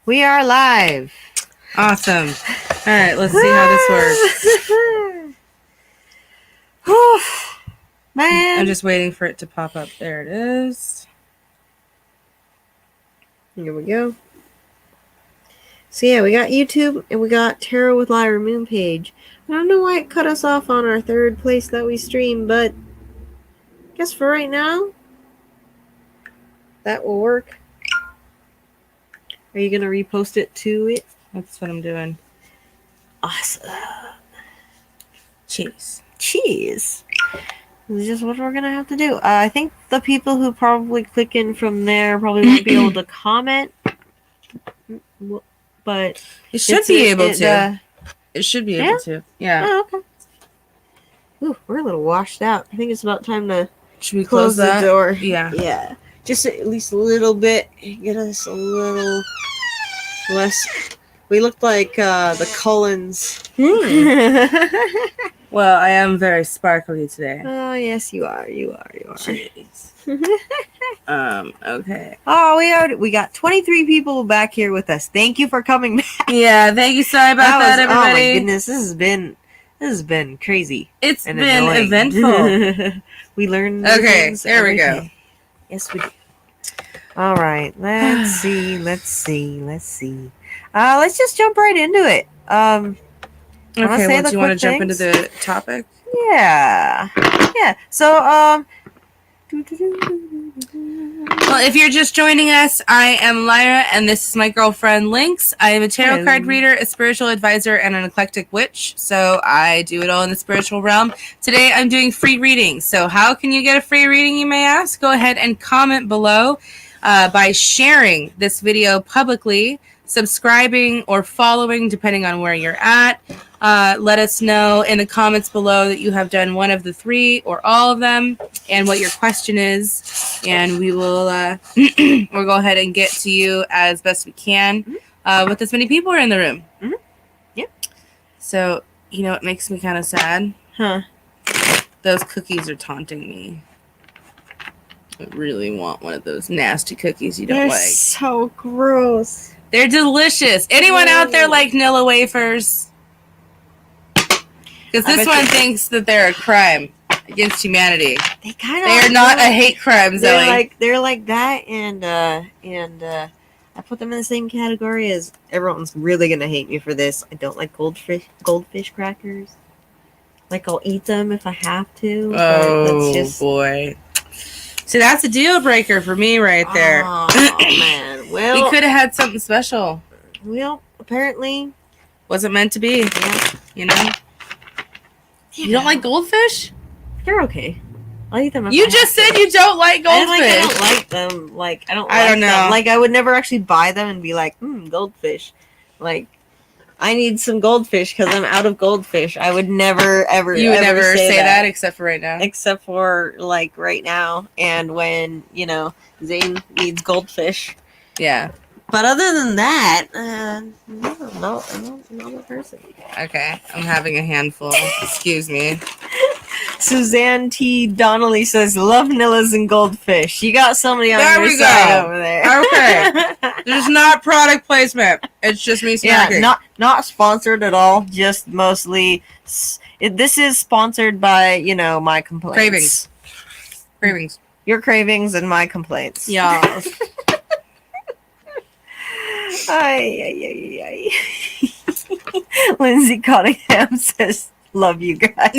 We are live. Awesome. All right, let's see how this works. Whew. Man. I'm just waiting for it to pop up. There it is. Here we go. So yeah, we got YouTube and we got Tarot with Lyra Moon page. I don't know why it cut us off on our third place that we stream, but I guess for right now, that will work. Are you going to repost it to it? That's what I'm doing. Awesome. Cheese. Cheese. This is just what we're going to have to do. I think the people who probably click in from there probably won't be able to comment. But it should be able to. It should be able to. Yeah. Oh, okay. Ooh, we're a little washed out. I think it's about time to should we close the door. Yeah. Yeah. Just at least a little bit. Get us a little less. We looked like the Cullens. Well, I am very sparkly today. Oh, yes, you are. You are. Jeez. Okay. Oh, we got 23 people back here with us. Thank you for coming back. Yeah, thank you. Sorry about that, everybody. Oh my goodness, this has been crazy. It's been annoying. Eventful. We learned. Okay, there we go. Yes, we do. All right, let's see. Let's just jump right into it. Okay, well, do you want to jump into the topic? Yeah. So, well, if you're just joining us, I am Lyra, and this is my girlfriend, Lynx. I am a tarot card reader, a spiritual advisor, and an eclectic witch, so I do it all in the spiritual realm. Today, I'm doing free readings. So how can you get a free reading, you may ask? Go ahead and comment below by sharing this video publicly, subscribing or following, depending on where you're at. Let us know in the comments below that you have done one of the three or all of them and what your question is, and we will we'll go ahead and get to you as best we can with as many people are in the room. Mm-hmm. Yep. So, you know, it makes me kind of sad. Huh. Those cookies are taunting me. I really want one of those nasty cookies you don't They're like. So gross. They're delicious. Anyone out there like Nilla wafers? Because this one thinks that they're a crime against humanity. They are not a hate crime, Zoe. They're like that, and I put them in the same category as everyone's really gonna hate me for this. I don't like goldfish crackers. Like, I'll eat them if I have to. Oh boy. So that's a deal breaker for me right there. Oh man. Well, we could have had something special. Well, apparently wasn't meant to be. Yeah. You know. You don't like goldfish? They're okay. I'll eat them. You just said you don't like goldfish. I don't like them. Like, I don't know. Them. Like, I would never actually buy them and be like, goldfish. Like, I need some goldfish because I'm out of goldfish. I would never, ever. You would never say that except for right now. Except for, like, right now. And when, Zane needs goldfish. Yeah. But other than that, no, I'm not a person. Okay, I'm having a handful. Excuse me. Suzanne T. Donnelly says, love Nillas and goldfish. You got somebody on your side over there. Okay. There's not product placement. It's just me smacking. Yeah, not sponsored at all. Just mostly. This is sponsored by, my complaints. Cravings. Your cravings and my complaints. Yeah. Ay. Lindsay Cottingham says, love you guys.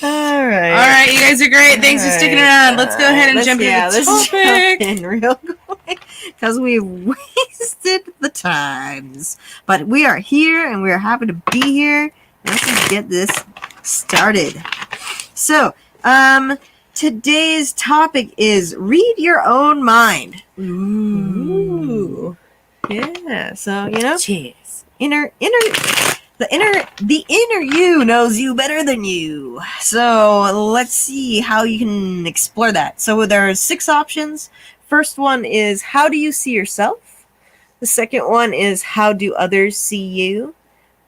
All right, you guys are great. Thanks for sticking around. Let's go ahead and jump into the topic. Jump in real quick because we wasted the times. But we are here and we are happy to be here. Let's just get this started. So, today's topic is read your own mind. Ooh. Yeah. So, cheers. The inner you knows you better than you. So, let's see how you can explore that. So, there are 6 options. First one is, how do you see yourself? The second one is, how do others see you?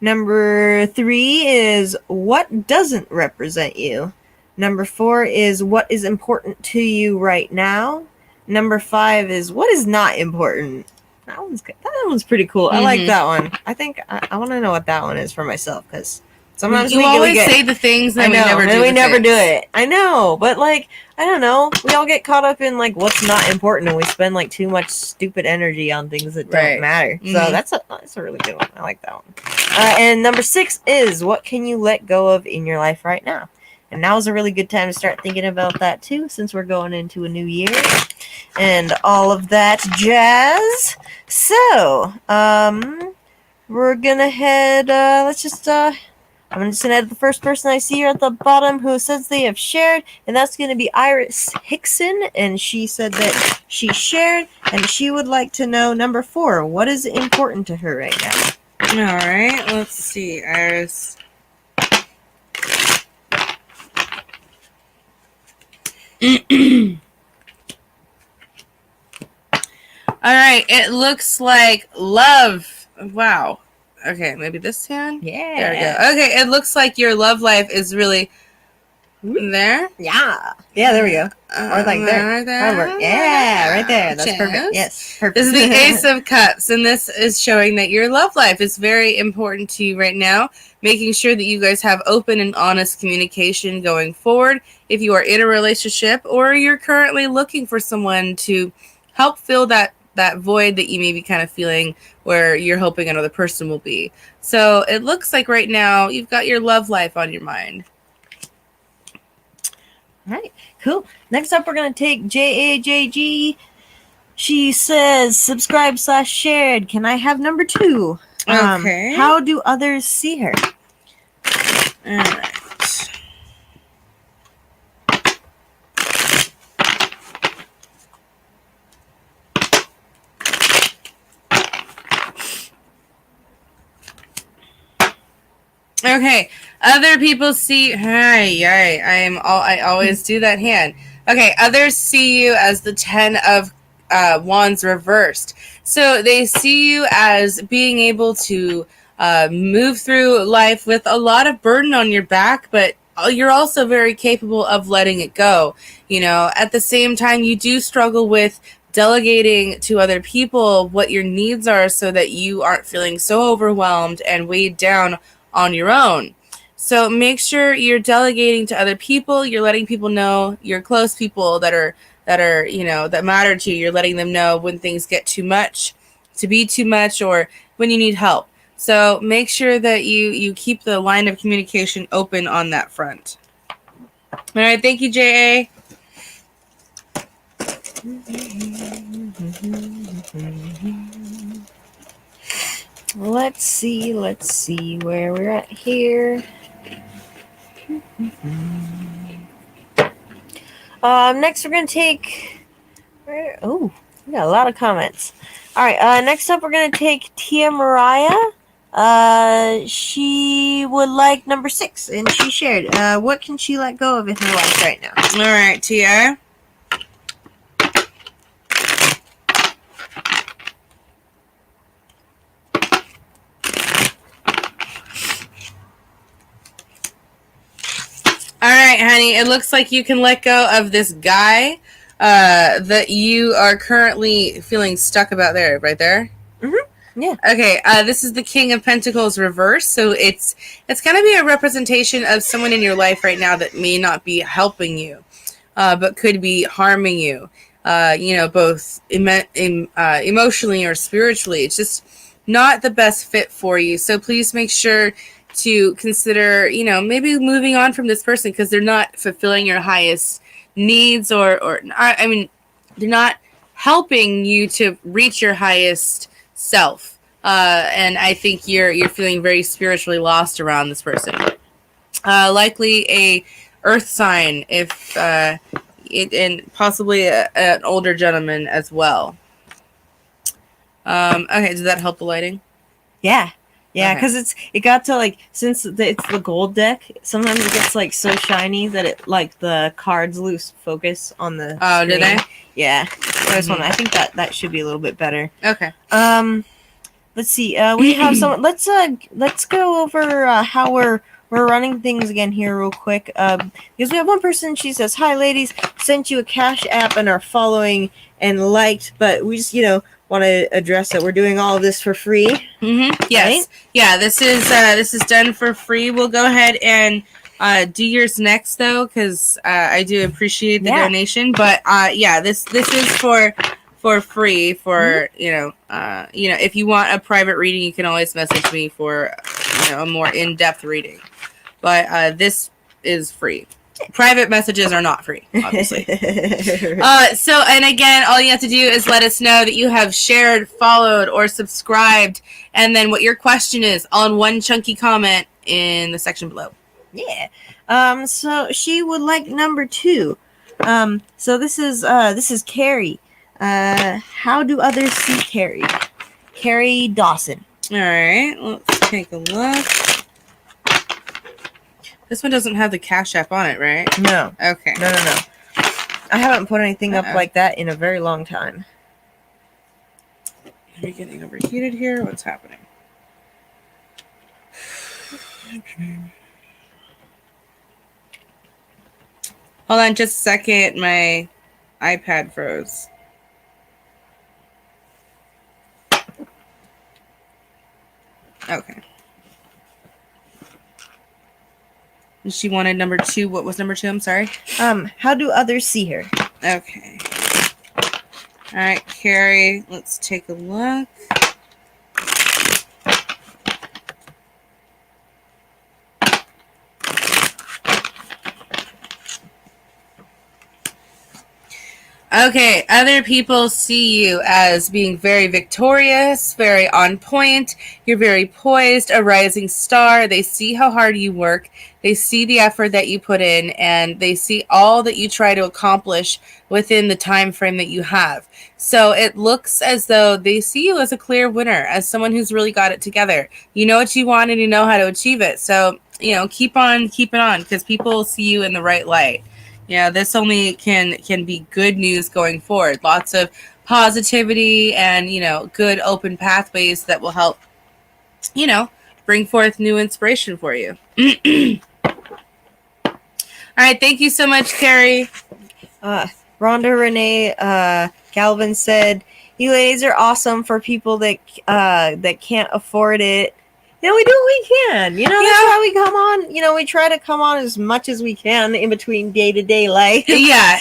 Number 3 is, what doesn't represent you? Number 4 is, what is important to you right now? number 5 is what is not important. That one's good. That one's pretty cool. I like that one. I think I want to know what that one is for myself because sometimes you always say the things that we never do it. I know, but like I don't know. We all get caught up in like what's not important, and we spend like too much stupid energy on things that don't matter. So that's a really good one. I like that one. And number 6 is what can you let go of in your life right now? And now is a really good time to start thinking about that too, since we're going into a new year and all of that jazz. So, we're gonna head. I'm just gonna head to the first person I see here at the bottom who says they have shared, and that's gonna be Iris Hickson, and she said that she shared, and she would like to know number 4. What is important to her right now? All right, let's see, Iris. All right, it looks like love. Wow. Okay, maybe this hand? Yeah. There we go. Okay, it looks like your love life is really there. Yeah. Yeah, there we go. Or like there. Right there. Yeah, right there. That's perfect. Yes, perfect. This is the Ace of Cups, and this is showing that your love life is very important to you right now, making sure that you guys have open and honest communication going forward if you are in a relationship or you're currently looking for someone to help fill that void that you may be kind of feeling where you're hoping another person will be. So it looks like right now you've got your love life on your mind. All right, cool. Next up, we're going to take JAJG. She says, subscribe/shared. Can I have number 2? Okay. How do others see her? All right. Okay, other people see. I always do that hand. Okay, others see you as the 10 of Wands reversed. So they see you as being able to move through life with a lot of burden on your back, but you're also very capable of letting it go. You know, at the same time, you do struggle with delegating to other people what your needs are so that you aren't feeling so overwhelmed and weighed down on your own. So make sure you're delegating to other people. You're letting people know, your close people that are that matter to you. You're letting them know when things get too much, to be too much, or when you need help. So make sure that you keep the line of communication open on that front. All right, thank you, J.A. Let's see where we're at here. Next we're going to take... Oh, we got a lot of comments. Alright, next up we're going to take Tia Mariah. She would like number 6, and she shared. What can she let go of in her life right now? Alright, Tia. All right, honey, it looks like you can let go of this guy that you are currently feeling stuck about there, right there? Mm-hmm. Yeah. Okay, this is the King of Pentacles reversed, so it's going to be a representation of someone in your life right now that may not be helping you, but could be harming you, both emotionally or spiritually. It's just not the best fit for you, so please make sure to consider, maybe moving on from this person because they're not fulfilling your highest needs or they're not helping you to reach your highest self. And I think you're feeling very spiritually lost around this person. Likely a earth sign, and possibly an older gentleman as well. Okay, does that help the lighting? Yeah. Yeah, because it got to since it's the gold deck, sometimes it gets so shiny that it the cards lose focus on the screen. Do they? Yeah. I think that should be a little bit better. Okay. Let's see. We have someone. Let's go over how we're we're running things again here real quick. Because we have one person, she says, "Hi ladies, sent you a Cash App and are following and liked, but we just, want to address that we're doing all of this for free." Yes. Right? Yeah, this is done for free. We'll go ahead and do yours next though, because I do appreciate the donation. But this is for free for if you want a private reading, you can always message me for a more in-depth reading. But this is free. Private messages are not free, obviously. So, and again, all you have to do is let us know that you have shared, followed, or subscribed, and then what your question is on one chunky comment in the section below. Yeah. So she would like number 2. So this is Carrie. How do others see Carrie? Carrie Dawson. All right, let's take a look. This one doesn't have the Cash App on it, right? No. Okay. No. I haven't put anything up like that in a very long time. Are we getting overheated here? What's happening? Hold on just a second. My iPad froze. Okay. She wanted number 2. What was number 2? I'm sorry. How do others see her? Okay. All right, Carrie, let's take a look. Okay, other people see you as being very victorious, very on point. You're very poised, a rising star. They see how hard you work. They see the effort that you put in, and they see all that you try to accomplish within the time frame that you have. So it looks as though they see you as a clear winner, as someone who's really got it together. You know what you want and you know how to achieve it. So, keep on keeping on, because people see you in the right light. This only can be good news going forward. Lots of positivity and, good open pathways that will help, bring forth new inspiration for you. All right. Thank you so much, Carrie. Rhonda Renee Galvin said, "You ladies are awesome for people that can't afford it. We do what we can. That's why we come on. We try to come on as much as we can in between day-to-day life." Yeah.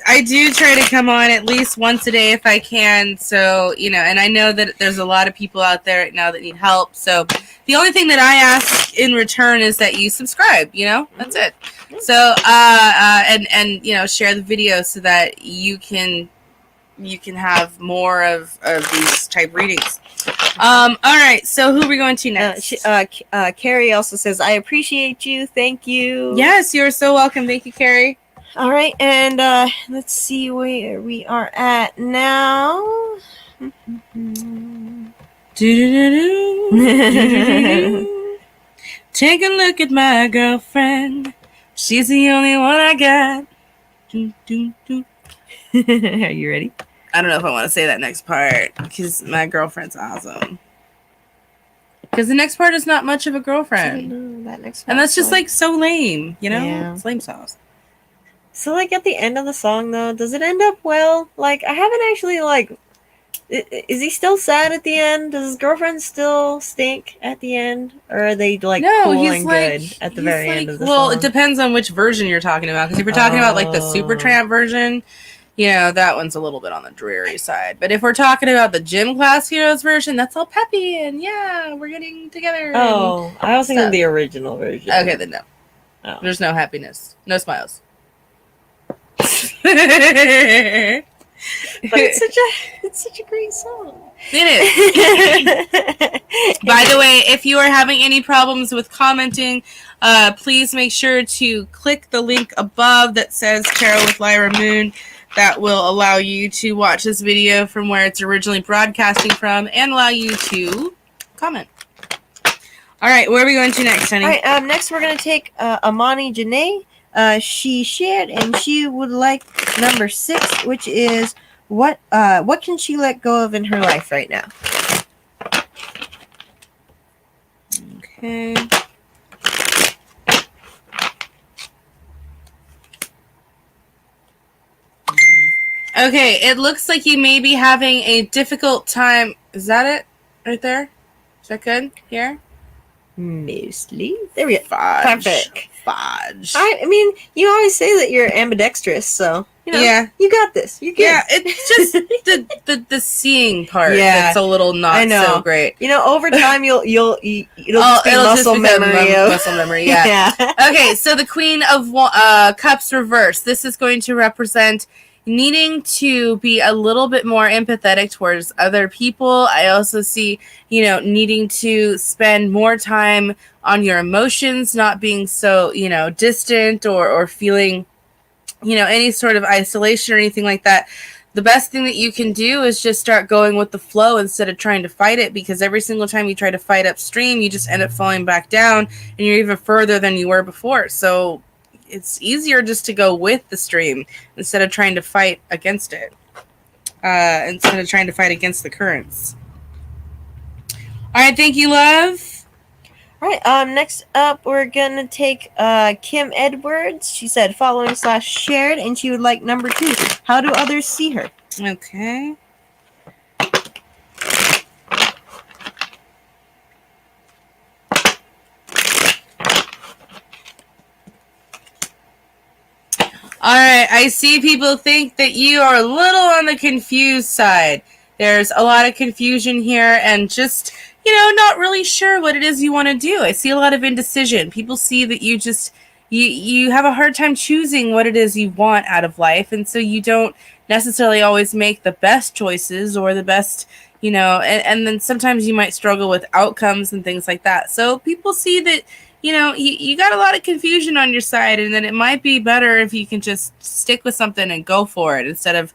I do try to come on at least once a day if I can. So, and I know that there's a lot of people out there right now that need help. So the only thing that I ask in return is that you subscribe, that's it. So, and share the video so that you can have more of these type readings. All right, so who are we going to next? Carrie also says, "I appreciate you. Thank you." Yes, you're so welcome. Thank you, Carrie. All right, and let's see where we are at now. Take a look at my girlfriend. She's the only one I got. Are you ready? I don't know if I want to say that next part because my girlfriend's awesome. Because the next part is not much of a girlfriend. That next and that's just like so lame, Yeah. It's lame sauce. So at the end of the song though, does it end up well? I haven't actually is he still sad at the end? Does his girlfriend still stink at the end? Or are they no, cool he's and good at the very end of the well, song? it depends on which version you're talking about. Because if you're talking about the Supertramp version, that one's a little bit on the dreary side. But if we're talking about the Gym Class Heroes version, that's all peppy and we're getting together. Oh, I was thinking of the original version. Okay, then no. Oh. There's no happiness, no smiles. But it's such a great song. It is. By the way, if you are having any problems with commenting, please make sure to click the link above that says Tarot with Lyra Moon. That will allow you to watch this video from where it's originally broadcasting from and allow you to comment. All right, where are we going to next, honey? All right, next we're going to take Amani Janae. She shared and she would like number 6, which is what can she let go of in her life right now? Okay. Okay, it looks like you may be having a difficult time. Is that it? Right there? Is that good? Here? Mostly. There we go. Fudge. Perfect. Fudge. I mean, you always say that you're ambidextrous, so you know. Yeah. You got this. You're good. Yeah, it's just the seeing part Yeah, that's a little not I know. so great. You know, over time it'll just be muscle memory. Muscle memory, yeah. Okay, so the Queen of Cups reverse. This is going to represent needing to be a little bit more empathetic towards other people. I also see, needing to spend more time on your emotions, not being so, distant or feeling, any sort of isolation or anything like that. The best thing that you can do is just start going with the flow instead of trying to fight it, because every single time you try to fight upstream, you just end up falling back down and you're even further than you were before. So it's easier just to go with the stream instead of trying to fight against it, instead of trying to fight against the currents. All right, thank you, love. All right, next up, we're going to take Kim Edwards. She said following/shared, and she would like number 2. How do others see her? Okay. All right, I see people think that you are a little on the confused side. There's a lot of confusion here and just, not really sure what it is you want to do. I see a lot of indecision. People see that you have a hard time choosing what it is you want out of life, and so you don't necessarily always make the best choices or the best, and then sometimes you might struggle with outcomes and things like that. So people see that you got a lot of confusion on your side, and then it might be better if you can just stick with something and go for it instead of,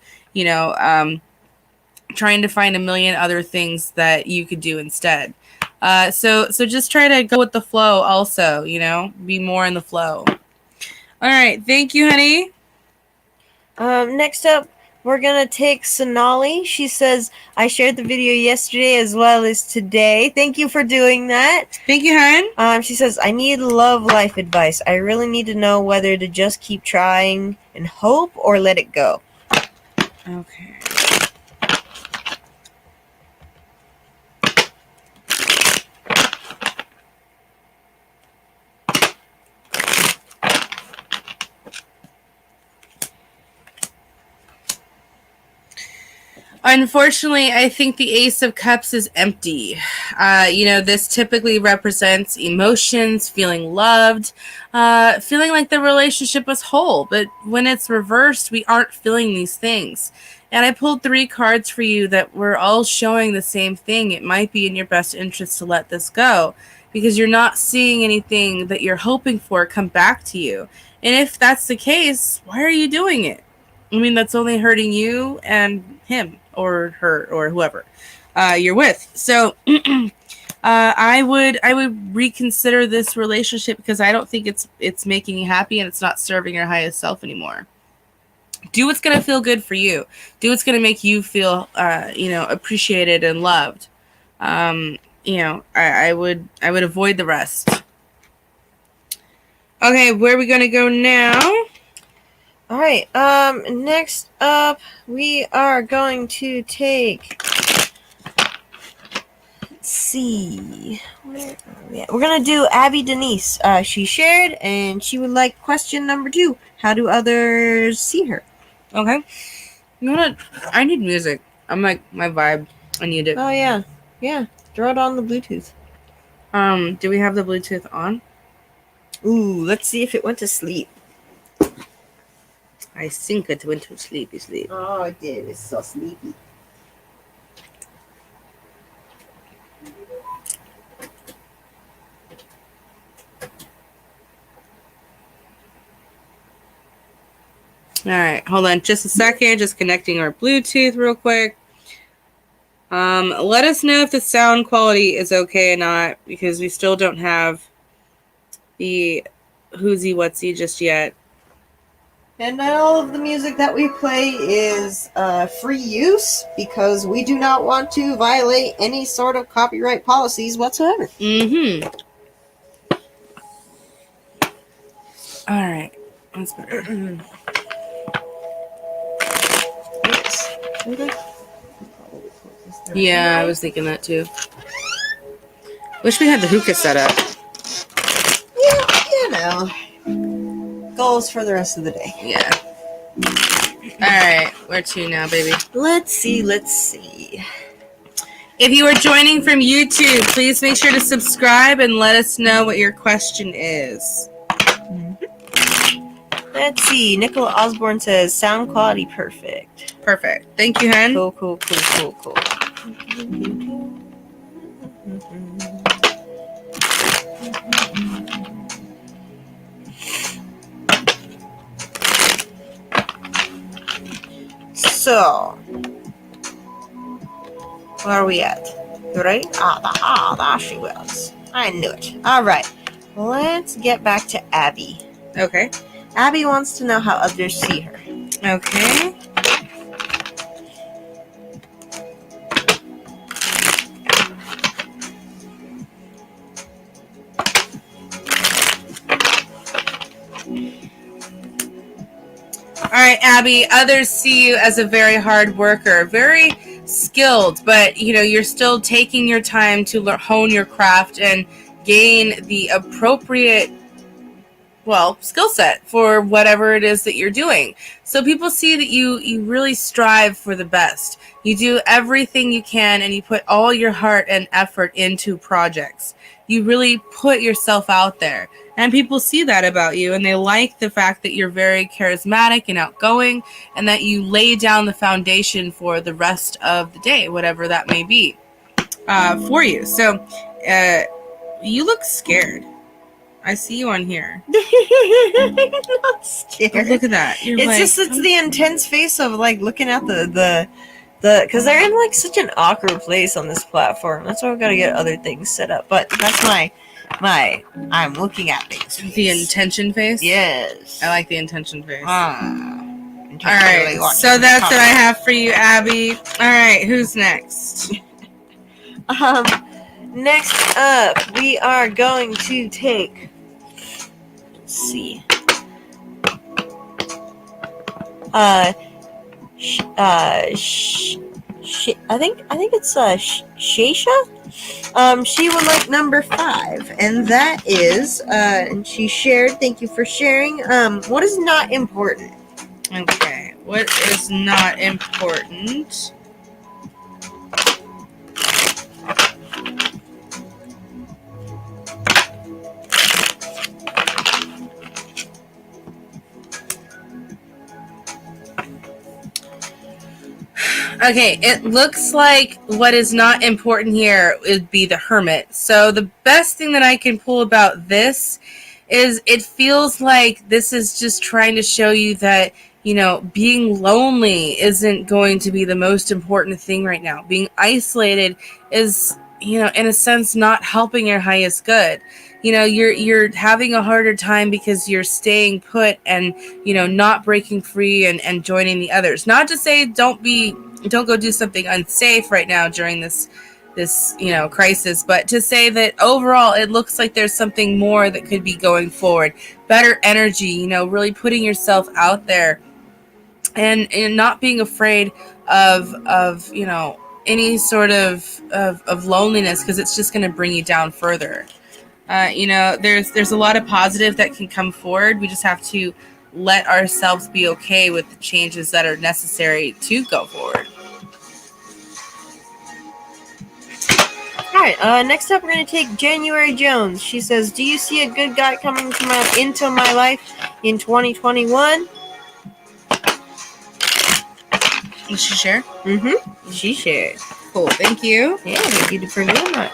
trying to find a million other things that you could do instead. So just try to go with the flow also, be more in the flow. All right. Thank you, honey. Next up, we're going to take Sonali. She says, I shared the video yesterday as well as today. Thank you for doing that. Thank you, hon. She says, I need love life advice. I really need to know whether to just keep trying and hope or let it go. Okay. Unfortunately, I think the Ace of Cups is empty. This typically represents emotions, feeling loved, feeling like the relationship was whole. But when it's reversed, we aren't feeling these things. And I pulled 3 cards for you that were all showing the same thing. It might be in your best interest to let this go because you're not seeing anything that you're hoping for come back to you. And if that's the case, why are you doing it? I mean, that's only hurting you and him or her or whoever you're with. So I would reconsider this relationship because I don't think it's making you happy and it's not serving your highest self anymore. Do what's going to feel good for you. Do what's going to make you feel appreciated and loved. I would avoid the rest. Okay, where are we going to go now? All right. Next up, we are going to take. Let's see. Where are we at? We're gonna do Abby Denise. She shared, and she would like question number 2. How do others see her? Okay. You know what? I need music. I'm like my vibe. I need it. Oh yeah. Throw it on the Bluetooth. Do we have the Bluetooth on? Ooh, let's see if it went to sleep. I think it went to sleepy sleep. Oh, it did. It's so sleepy. All right, hold on just a second. Just connecting our Bluetooth real quick. Let us know if the sound quality is okay or not, because we still don't have the whoozy whatsy just yet. And all of the music that we play is free use because we do not want to violate any sort of copyright policies whatsoever. Mm-hmm. All right. That's better. Okay. Yeah, I was thinking that too. Wish we had the hookah set up. Yeah, goals for the rest of the day. Yeah. Alright, where to now, baby? Let's see. If you are joining from YouTube, please make sure to subscribe and let us know what your question is. Let's see. Nicola Osborne says, sound quality perfect. Perfect. Thank you, hun. Cool. So, where are we at? Right? There she was. I knew it. All right. Let's get back to Abby. Okay. Abby wants to know how others see her. Okay. All right, Abby, others see you as a very hard worker, very skilled, but you're still taking your time to hone your craft and gain the appropriate skill set for whatever it is that you're doing. So people see that you really strive for the best. You do everything you can and you put all your heart and effort into projects. You really put yourself out there. And people see that about you, and they like the fact that you're very charismatic and outgoing, and that you lay down the foundation for the rest of the day, whatever that may be, for you. So, you look scared. I see you on here. I'm not scared. Oh, look at that. It's the intense face of looking at the because they're in such an awkward place on this platform. That's why we've got to get other things set up. But that's my I'm looking at things. The intention face? Yes. I like the intention face. Alright, so that's what I have for you, Abby. Alright, who's next? Next up, we are going to take, let's see, I think it's Shasha. She would like number 5, and that is and she shared. Thank you for sharing. What is not important? Okay, what is not important? Okay, it looks like what is not important here would be the Hermit. So the best thing that I can pull about this is it feels like this is just trying to show you that, being lonely isn't going to be the most important thing right now. Being isolated is, in a sense, not helping your highest good. You're having a harder time because you're staying put and, not breaking free and joining the others. Not to say don't go do something unsafe right now during this crisis, but to say that overall it looks like there's something more that could be going forward. Better energy, really putting yourself out there and not being afraid of any sort of loneliness, because it's just going to bring you down further. There's a lot of positive that can come forward. We just have to let ourselves be okay with the changes that are necessary to go forward. All right, next up we're going to take January Jones. She says, do you see a good guy coming into my life in 2021? Did she share? Mm-hmm. She shared. Cool, thank you. Yeah, thank you for doing that.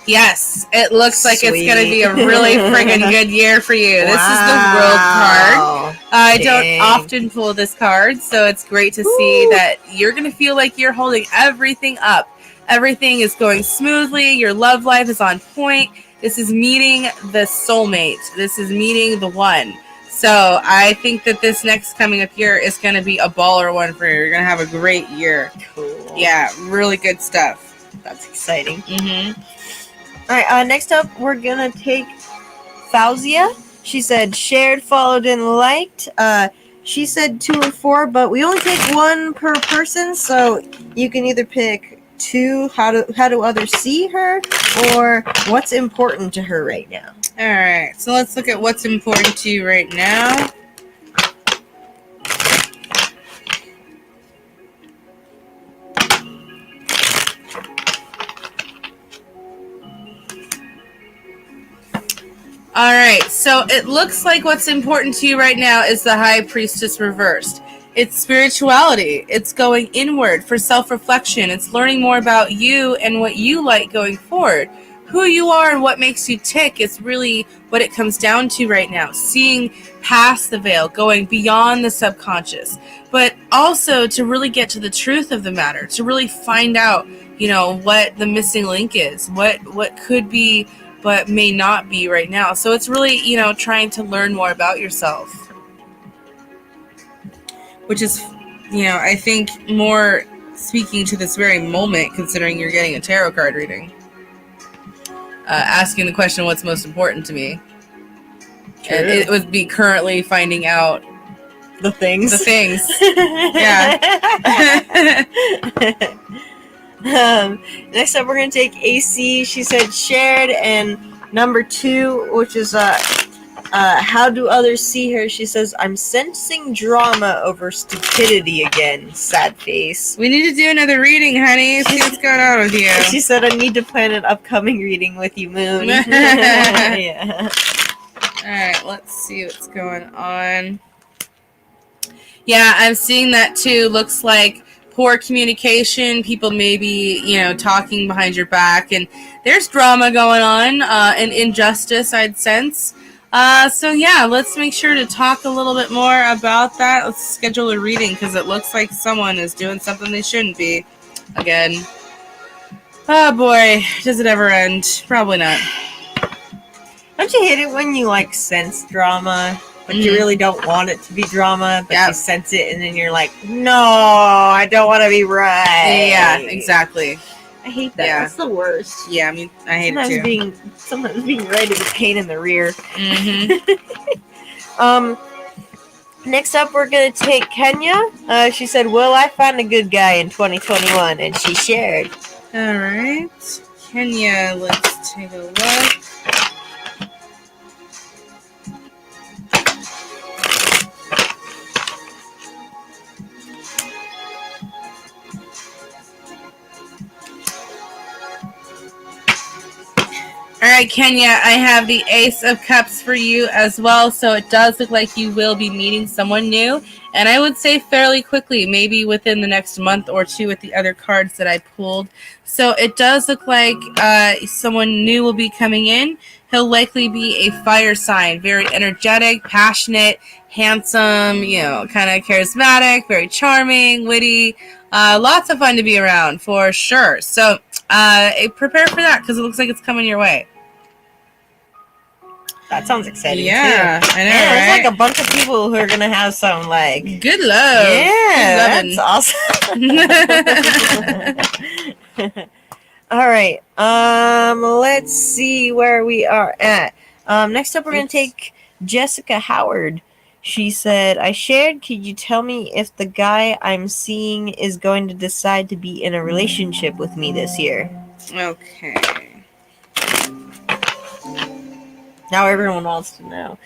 Yes, it looks like it's going to be a really friggin' good year for you. Wow. This is the World card. I don't often pull this card, so it's great to see that you're going to feel like you're holding everything up. Everything is going smoothly. Your love life is on point. This is meeting the soulmate. This is meeting the one. So I think that this next coming up year is going to be a baller one for you. You're going to have a great year. Cool. Yeah, really good stuff. That's exciting. Mm-hmm. right, next up, we're gonna take Fauzia. She said shared, followed, and liked. She said 2 or 4, but we only take 1 per person, so you can either pick 2, how do others see her, or what's important to her right now. All right, so let's look at what's important to you right now. All right, so it looks like what's important to you right now is the High Priestess reversed. It's spirituality. It's going inward for self-reflection. It's learning more about you and what you like going forward. Who you are and what makes you tick is really what it comes down to right now. Seeing past the veil, going beyond the subconscious, but also to really get to the truth of the matter, to really find out, what the missing link is, what could be but may not be right now. So it's really, trying to learn more about yourself, which is, I think more speaking to this very moment, considering you're getting a tarot card reading. Asking the question, what's most important to me? True. And it would be currently finding out the things. Yeah. Next up, we're going to take AC. She said shared, and number 2, which is how do others see her? She says, I'm sensing drama over stupidity again. Sad face. We need to do another reading, honey. See what's going on with you. She said, I need to plan an upcoming reading with you, Moon. Yeah. All right, let's see what's going on. Yeah, I'm seeing that too. Looks like poor communication, people maybe, talking behind your back, and there's drama going on, and injustice, I'd sense. So yeah, let's make sure to talk a little bit more about that. Let's schedule a reading, because it looks like someone is doing something they shouldn't be. Again. Oh boy, does it ever end? Probably not. Don't you hate it when you, sense drama? But you really don't want it to be drama, but you sense it, and then you're like, no, I don't want to be right. Yeah, exactly. I hate that. Yeah. That's the worst. Yeah, I mean, I hate it too. Sometimes being right is a pain in the rear. Mm-hmm. Next up, we're going to take Kenya. She said, will I find a good guy in 2021? And she shared. All right. Kenya, let's take a look. All right, Kenya, I have the Ace of Cups for you as well, so it does look like you will be meeting someone new, and I would say fairly quickly, maybe within the next month or 2 with the other cards that I pulled. So it does look like someone new will be coming in. He'll likely be a fire sign, very energetic, passionate, handsome, kind of charismatic, very charming, witty, lots of fun to be around for sure. So prepare for that, because it looks like it's coming your way. That sounds exciting. Yeah, too. I know. Yeah, there's right? a bunch of people who are gonna have some good love. Yeah, good that's awesome. All right. Let's see where we are at. Next up, we're gonna take Jessica Howard. She said, I shared, could you tell me if the guy I'm seeing is going to decide to be in a relationship with me this year? Okay. Now everyone wants to know.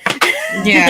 Yeah.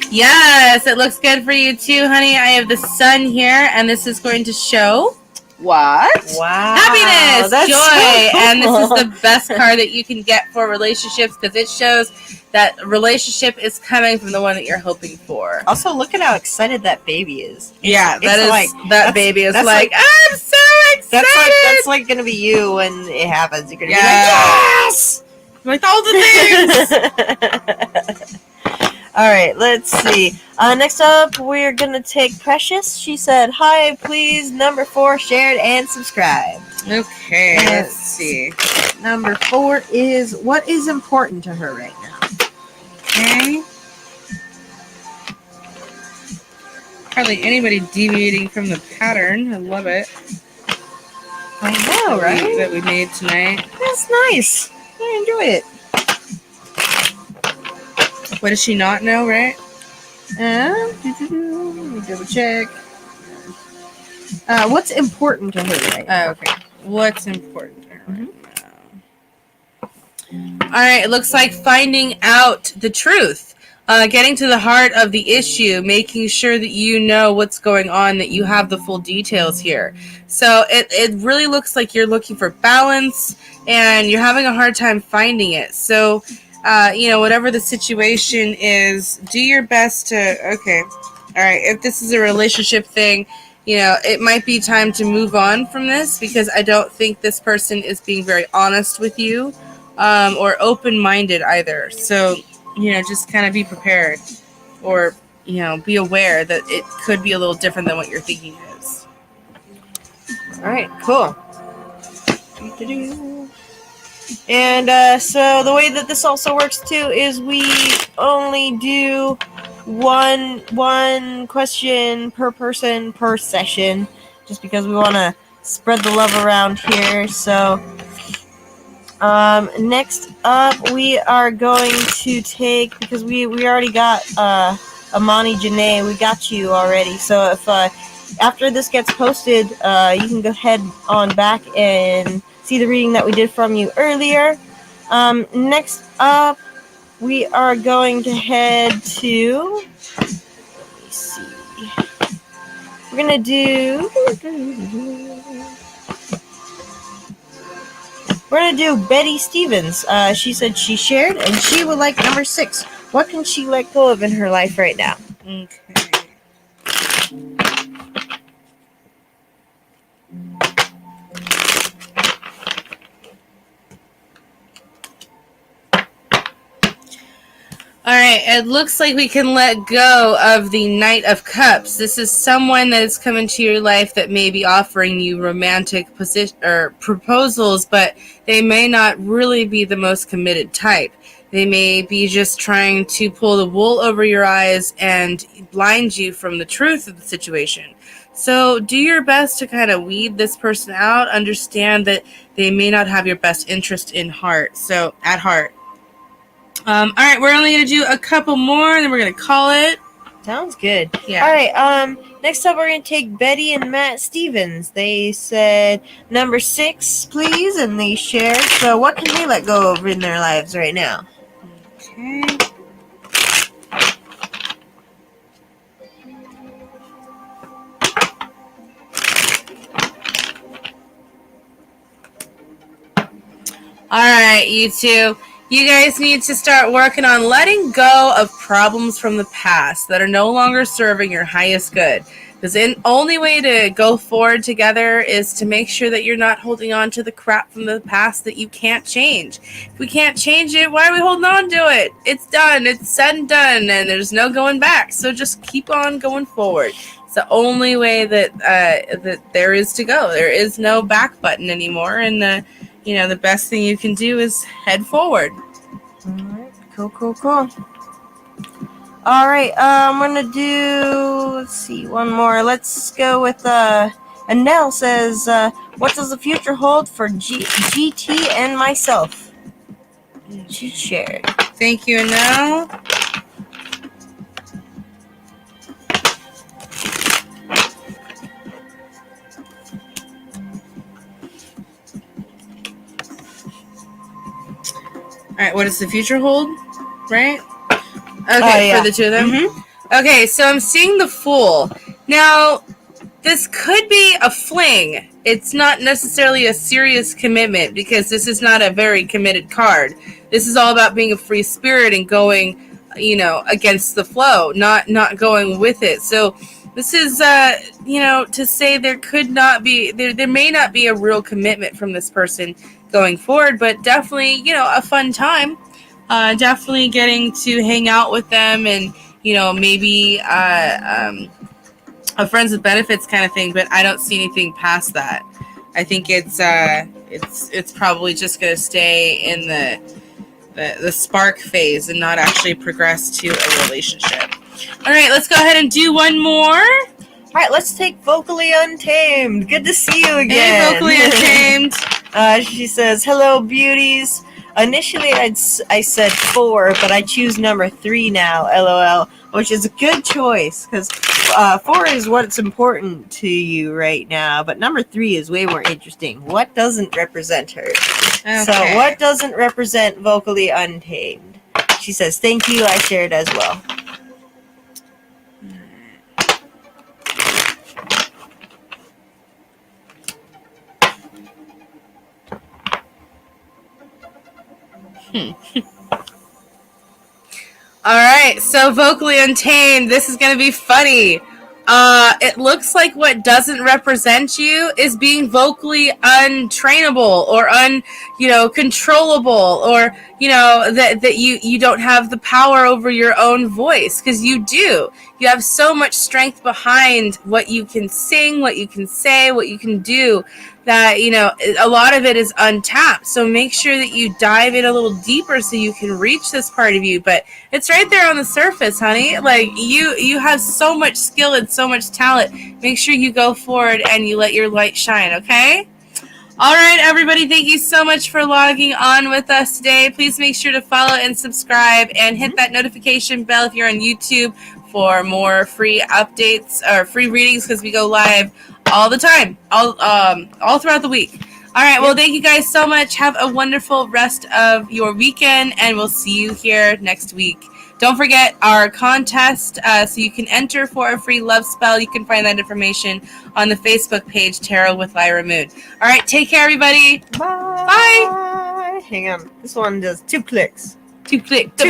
Yes, it looks good for you too, honey. I have the sun here, and this is going to show what? Wow. Happiness, that's joy, so cool. And this is the best card that you can get for relationships, because it shows that relationship is coming from the one that you're hoping for. Also, look at how excited that baby is. Yeah, that baby is like, I'm so excited. That's like gonna be you when it happens. You're gonna be like, yes, like all the things. All right, let's see. Next up, we're gonna take Precious. She said, "Hi, please, number 4, shared and subscribed." Okay, let's see. Number 4 is what is important to her right now. Okay. Hardly anybody deviating from the pattern. I love it. I know, right? That we made tonight. That's nice. I enjoy it. What does she not know, right? Let me double check. What's important to her right now? Okay. What's important to her right now? All right. It looks like finding out the truth. Getting to the heart of the issue, making sure that you know what's going on, that you have the full details here. So it really looks like you're looking for balance and you're having a hard time finding it. So, whatever the situation is, do your best to, okay. All right. If this is a relationship thing, it might be time to move on from this because I don't think this person is being very honest with you or open-minded either. So, just kind of be prepared or, be aware that it could be a little different than what you're thinking it is. All right, cool. And so the way that this also works too is we only do one question per person per session, just because we want to spread the love around here. So next up we are going to take, because we already got Amani Janae, we got you already. So if after this gets posted, you can go ahead on back and see the reading that we did from you earlier. Next up, we are going to head to, let me see, we're going to do, Betty Stevens. She said she shared and she would like number 6. What can she let go of in her life right now? Okay. All right, it looks like we can let go of the Knight of Cups. This is someone that is coming to your life that may be offering you romantic proposals, but they may not really be the most committed type. They may be just trying to pull the wool over your eyes and blind you from the truth of the situation. So do your best to kind of weed this person out. Understand that they may not have your best interest at heart. All right, we're only going to do a couple more, and then we're going to call it. Sounds good. Yeah. All right, next up we're going to take Betty and Matt Stevens. They said number 6, please, and they shared. So what can they let go of in their lives right now? Okay. All right, you two. You guys need to start working on letting go of problems from the past that are no longer serving your highest good. Because the only way to go forward together is to make sure that you're not holding on to the crap from the past that you can't change. If we can't change it, why are we holding on to it? It's done. It's said and done, and there's no going back. So just keep on going forward. It's the only way that that there is to go. There is no back button anymore, and the best thing you can do is head forward. All right, cool. All right, I'm gonna do, let's see, one more. Let's go with Anel says, what does the future hold for GT and myself? She shared. Thank you, Anel. All right, what does the future hold? Right? Okay, yeah. For the two of them? Mm-hmm. Okay, so I'm seeing the Fool. Now, this could be a fling. It's not necessarily a serious commitment because this is not a very committed card. This is all about being a free spirit and going, against the flow, not going with it. So this is, to say there could not be, there may not be a real commitment from this person going forward, but definitely, a fun time. Definitely getting to hang out with them and, maybe a friends with benefits kind of thing, but I don't see anything past that. I think it's probably just going to stay in the spark phase and not actually progress to a relationship. All right, let's go ahead and do one more. All right, let's take Vocally Untamed. Good to see you again. Hey, Vocally Untamed. She says, hello, beauties. Initially, I said 4, but I choose number 3 now, LOL, which is a good choice, because 4 is what's important to you right now, but number 3 is way more interesting. What doesn't represent her? Okay. So, what doesn't represent Vocally Untamed? She says, thank you, I shared as well. All right, so Vocally Untamed, this is going to be funny. It looks like what doesn't represent you is being vocally untrainable or controllable, or that you don't have the power over your own voice, because you do. You have so much strength behind what you can sing, what you can say, what you can do, that a lot of it is untapped. So make sure that you dive in a little deeper so you can reach this part of you. But it's right there on the surface, honey. Like you have so much skill and so much talent. Make sure you go forward and you let your light shine, okay? All right, everybody, thank you so much for logging on with us today. Please make sure to follow and subscribe and hit that notification bell if you're on YouTube for more free updates or free readings, because we go live all the time, all throughout the week. All right, well, thank you guys so much. Have a wonderful rest of your weekend, and we'll see you here next week. Don't forget our contest, so you can enter for a free love spell. You can find that information on the Facebook page, Tarot with Lyra Moon. All right, take care, everybody. Bye. Bye. Hang on. This one does 2 clicks. 2 clicks. 2